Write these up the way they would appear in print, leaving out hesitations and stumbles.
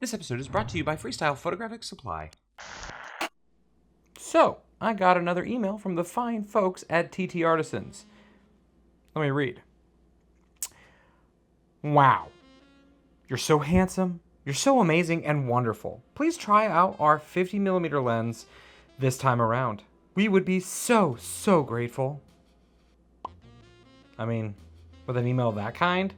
This episode is brought to you by Freestyle Photographic Supply. So, I got another email from the fine folks at TTArtisans. Let me read. Wow. You're so handsome, you're so amazing and wonderful. Please try out our 50mm lens this time around. We would be so grateful. I mean, with an email of that kind,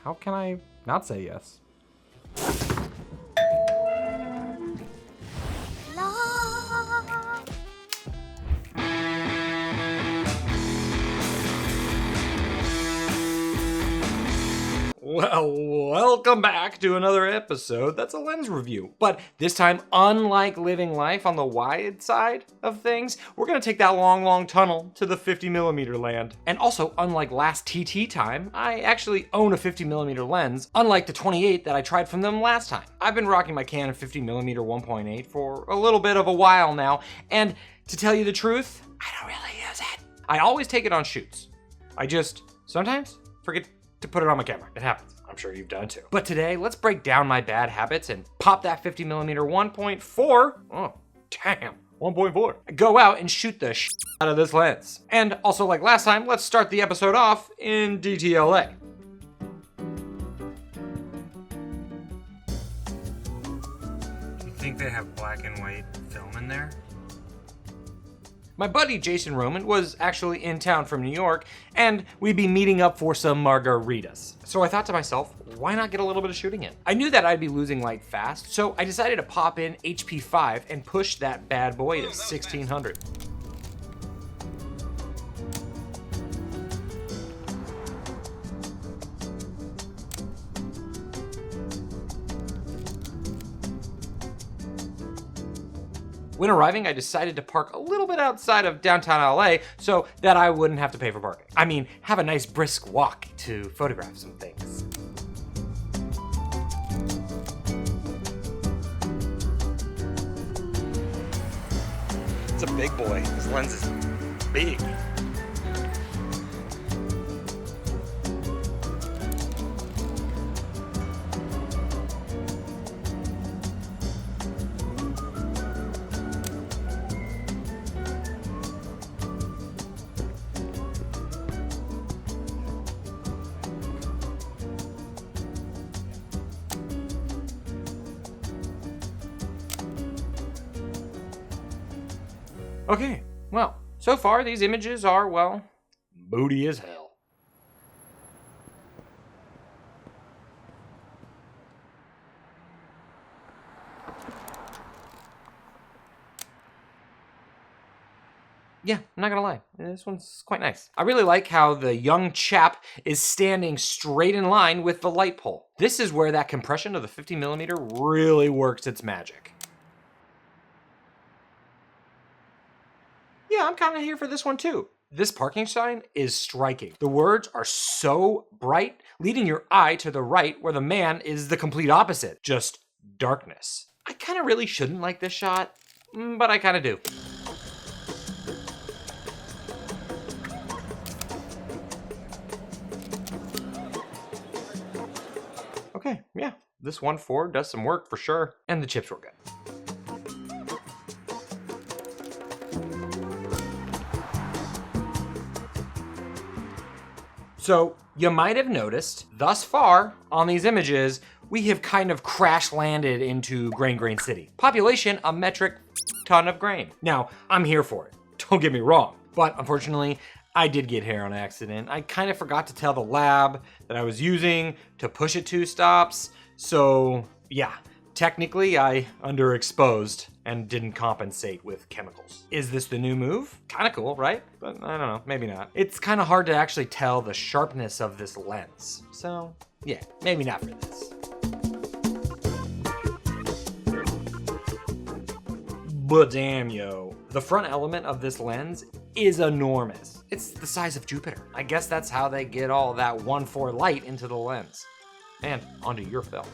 how can I not say yes? Well, welcome back to another episode that's a lens review. But this time, unlike living life on the wide side of things, we're going to take that long tunnel to the 50mm land. And also, unlike last TT time, I actually own a 50mm lens, unlike the 28 that I tried from them last time. I've been rocking my Canon 50mm 1.8 for a little bit of a while now, and to tell you the truth, I don't really use it. I always take it on shoots. I just sometimes forget to put it on my camera. It happens. I'm sure you've done too. But today, let's break down my bad habits and pop that 50mm 1.4. Oh, damn. 1.4. Go out and shoot the shit out of this lens. And also, like last time, let's start the episode off in DTLA. Do you think they have black and white film in there? My buddy Jason Roman was actually in town from New York, and we'd be meeting up for some margaritas. So I thought to myself, why not get a little bit of shooting in? I knew that I'd be losing light fast, so I decided to pop in HP5 and push that bad boy to 1600. When arriving, I decided to park a little bit outside of downtown LA so that I wouldn't have to pay for parking. I mean, have a nice brisk walk to photograph some things. It's a big boy. This lens is big. Okay, well, so far these images are, well, moody as hell. Yeah, I'm not gonna lie, this one's quite nice. I really like how the young chap is standing straight in line with the light pole. This is where that compression of the 50mm really works its magic. Yeah, I'm kind of here for this one too. This parking sign is striking. The words are so bright, leading your eye to the right where the man is the complete opposite, just darkness. I kind of really shouldn't like this shot, but I kind of do. Okay, yeah, this 1.4 does some work for sure, and the chips were good. So, you might have noticed, thus far, on these images, we have kind of crash landed into Grain City. Population, a metric ton of grain. Now, I'm here for it, don't get me wrong, but unfortunately, I did get here on accident. I kind of forgot to tell the lab that I was using to push it 2 stops, so yeah. Technically, I underexposed and didn't compensate with chemicals. Is this the new move? Kind of cool, right? But I don't know, maybe not. It's kind of hard to actually tell the sharpness of this lens. So yeah, maybe not for this. But damn, yo. The front element of this lens is enormous. It's the size of Jupiter. I guess that's how they get all that 1.4 light into the lens and onto your film.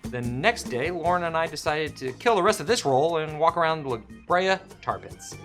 The next day, Lauren and I decided to kill the rest of this roll and walk around La Brea tar pits.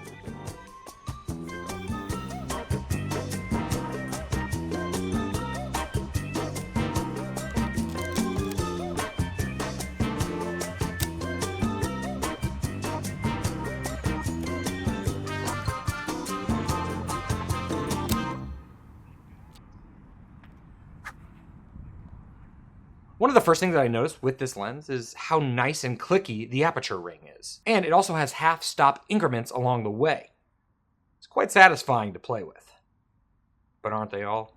One of the first things that I noticed with this lens is how nice and clicky the aperture ring is. And it also has half-stop increments along the way. It's quite satisfying to play with. But aren't they all?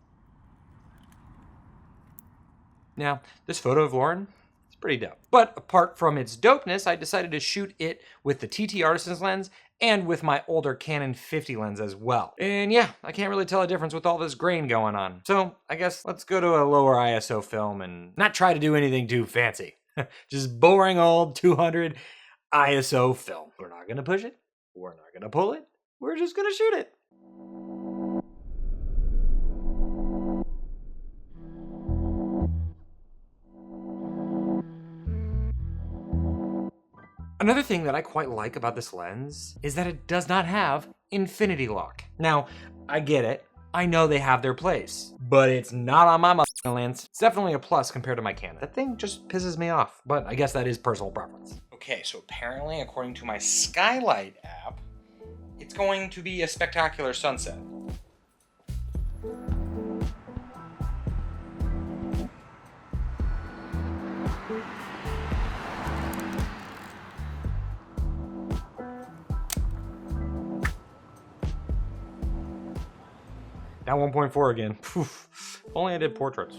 Now, this photo of Lauren, it's pretty dope. But apart from its dopeness, I decided to shoot it with the TTArtisan's lens and with my older Canon 50 lens as well. And yeah, I can't really tell a difference with all this grain going on. So I guess let's go to a lower ISO film and not try to do anything too fancy. Just boring old 200 ISO film. We're not gonna push it. We're not gonna pull it. We're just gonna shoot it. Another thing that I quite like about this lens is that it does not have infinity lock. Now, I get it. I know they have their place, but it's not on my lens. It's definitely a plus compared to my Canon. That thing just pisses me off, but I guess that is personal preference. Okay, so apparently, according to my Skylight app, it's going to be a spectacular sunset. Now 1.4 again. Poof. If only I did portraits.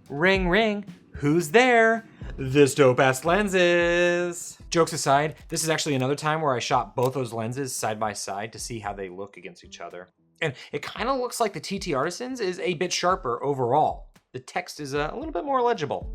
Ring, ring. Who's there? This dope-ass lenses. Jokes aside, this is actually another time where I shot both those lenses side by side to see how they look against each other. And it kind of looks like the TTArtisan's is a bit sharper overall. The text is a little bit more legible.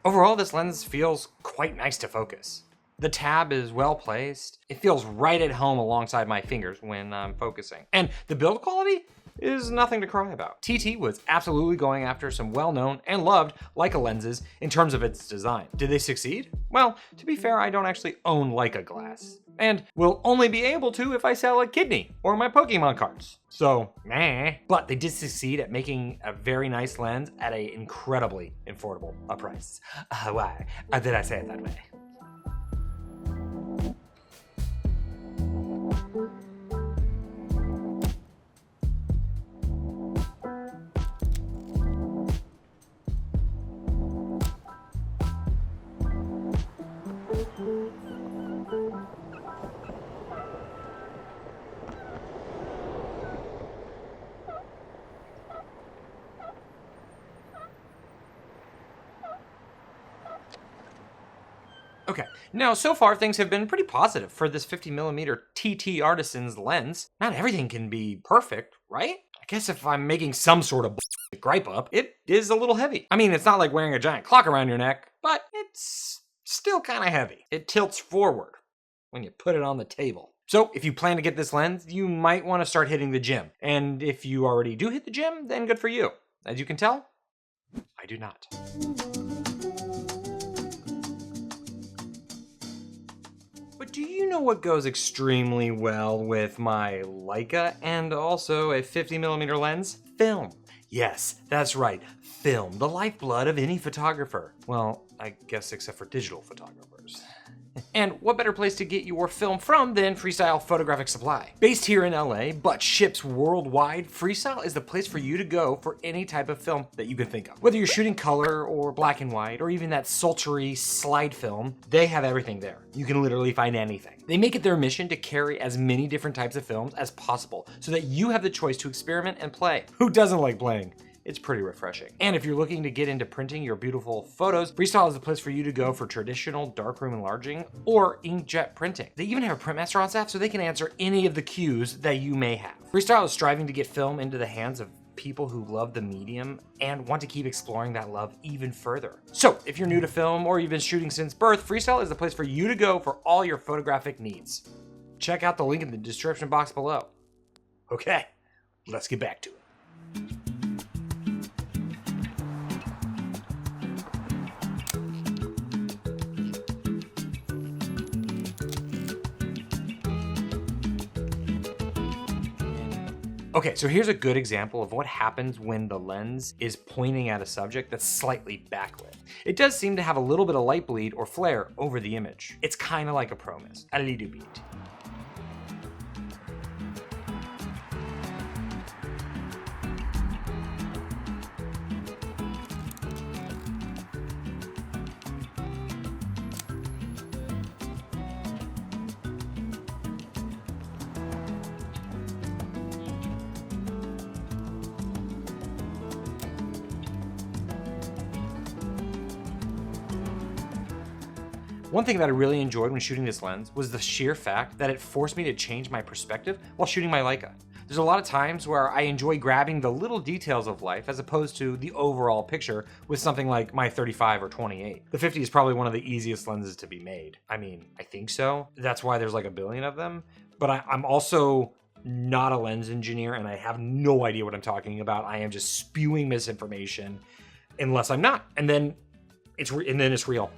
Overall, this lens feels quite nice to focus. The tab is well placed. It feels right at home alongside my fingers when I'm focusing. And the build quality is nothing to cry about. TT was absolutely going after some well-known and loved Leica lenses in terms of its design. Did they succeed? Well, to be fair, I don't actually own Leica glass. And will only be able to if I sell a kidney or my Pokemon cards. So, meh. But they did succeed at making a very nice lens at an incredibly affordable price. Why did I say it that way? Okay, now so far things have been pretty positive for this 50mm TTArtisan's lens. Not everything can be perfect, right? I guess if I'm making some sort of gripe up, it is a little heavy. I mean, it's not like wearing a giant clock around your neck, but it's still kind of heavy. It tilts forward when you put it on the table. So if you plan to get this lens, you might want to start hitting the gym. And if you already do hit the gym, then good for you. As you can tell, I do not. But do you know what goes extremely well with my Leica and also a 50mm lens? Film. Yes, that's right, film, the lifeblood of any photographer. Well, I guess except for digital photographers. And what better place to get your film from than Freestyle Photographic Supply? Based here in LA, but ships worldwide, Freestyle is the place for you to go for any type of film that you can think of. Whether you're shooting color or black and white, or even that sultry slide film, they have everything there. You can literally find anything. They make it their mission to carry as many different types of films as possible so that you have the choice to experiment and play. Who doesn't like playing? it's pretty refreshing. And if you're looking to get into printing your beautiful photos, Freestyle is the place for you to go for traditional darkroom enlarging or inkjet printing. They even have a printmaster on staff so they can answer any of the cues that you may have. Freestyle is striving to get film into the hands of people who love the medium and want to keep exploring that love even further. So if you're new to film or you've been shooting since birth, Freestyle is the place for you to go for all your photographic needs. Check out the link in the description box below. Okay, let's get back to it. Okay, so here's a good example of what happens when the lens is pointing at a subject that's slightly backlit. It does seem to have a little bit of light bleed or flare over the image. It's kind of like a pro mist, a little bit. One thing that I really enjoyed when shooting this lens was the sheer fact that it forced me to change my perspective while shooting my Leica. There's a lot of times where I enjoy grabbing the little details of life as opposed to the overall picture with something like my 35 or 28. The 50 is probably one of the easiest lenses to be made. I mean, I think so. That's why there's like a billion of them. But I'm also not a lens engineer and I have no idea what I'm talking about. I am just spewing misinformation unless I'm not. And then it's real.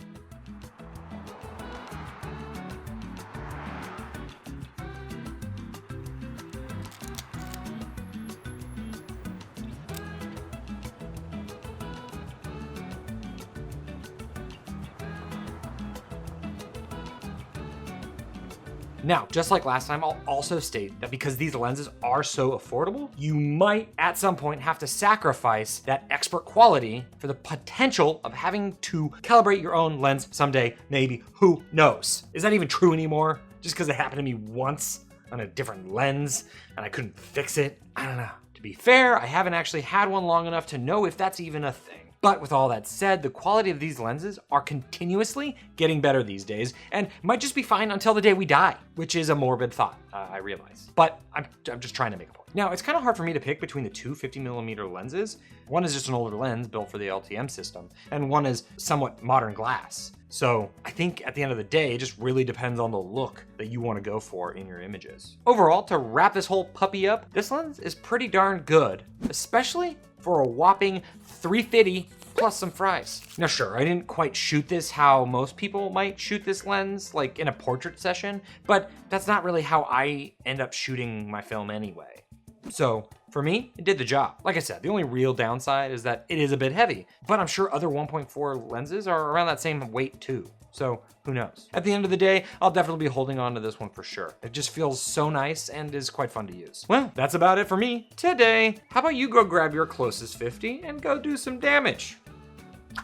Now, just like last time, I'll also state that because these lenses are so affordable, you might at some point have to sacrifice that expert quality for the potential of having to calibrate your own lens someday, maybe, who knows? Is that even true anymore? Just because it happened to me once on a different lens and I couldn't fix it? I don't know. To be fair, I haven't actually had one long enough to know if that's even a thing. But with all that said, the quality of these lenses are continuously getting better these days and might just be fine until the day we die, which is a morbid thought, I realize. But I'm just trying to make a point. Now, it's kind of hard for me to pick between the two 50mm lenses. One is just an older lens built for the LTM system, and one is somewhat modern glass. So I think at the end of the day, it just really depends on the look that you want to go for in your images. Overall, to wrap this whole puppy up, this lens is pretty darn good, especially for a whopping $350 plus some fries. Now sure, I didn't quite shoot this how most people might shoot this lens, like in a portrait session, but that's not really how I end up shooting my film anyway. So for me, it did the job. Like I said, the only real downside is that it is a bit heavy, but I'm sure other 1.4 lenses are around that same weight too. So who knows? At the end of the day, I'll definitely be holding on to this one for sure. It just feels so nice and is quite fun to use. Well, that's about it for me today. How about you go grab your closest 50 and go do some damage?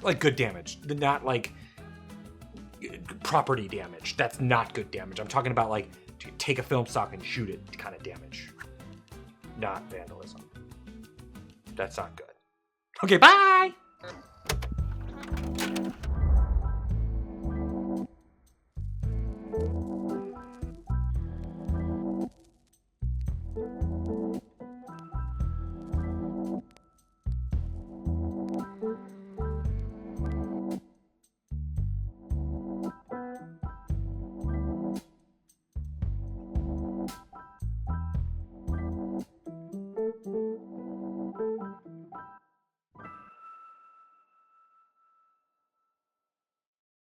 Like good damage, not like property damage. That's not good damage. I'm talking about like take a film stock and shoot it kind of damage. Not vandalism. That's not good. Okay, bye!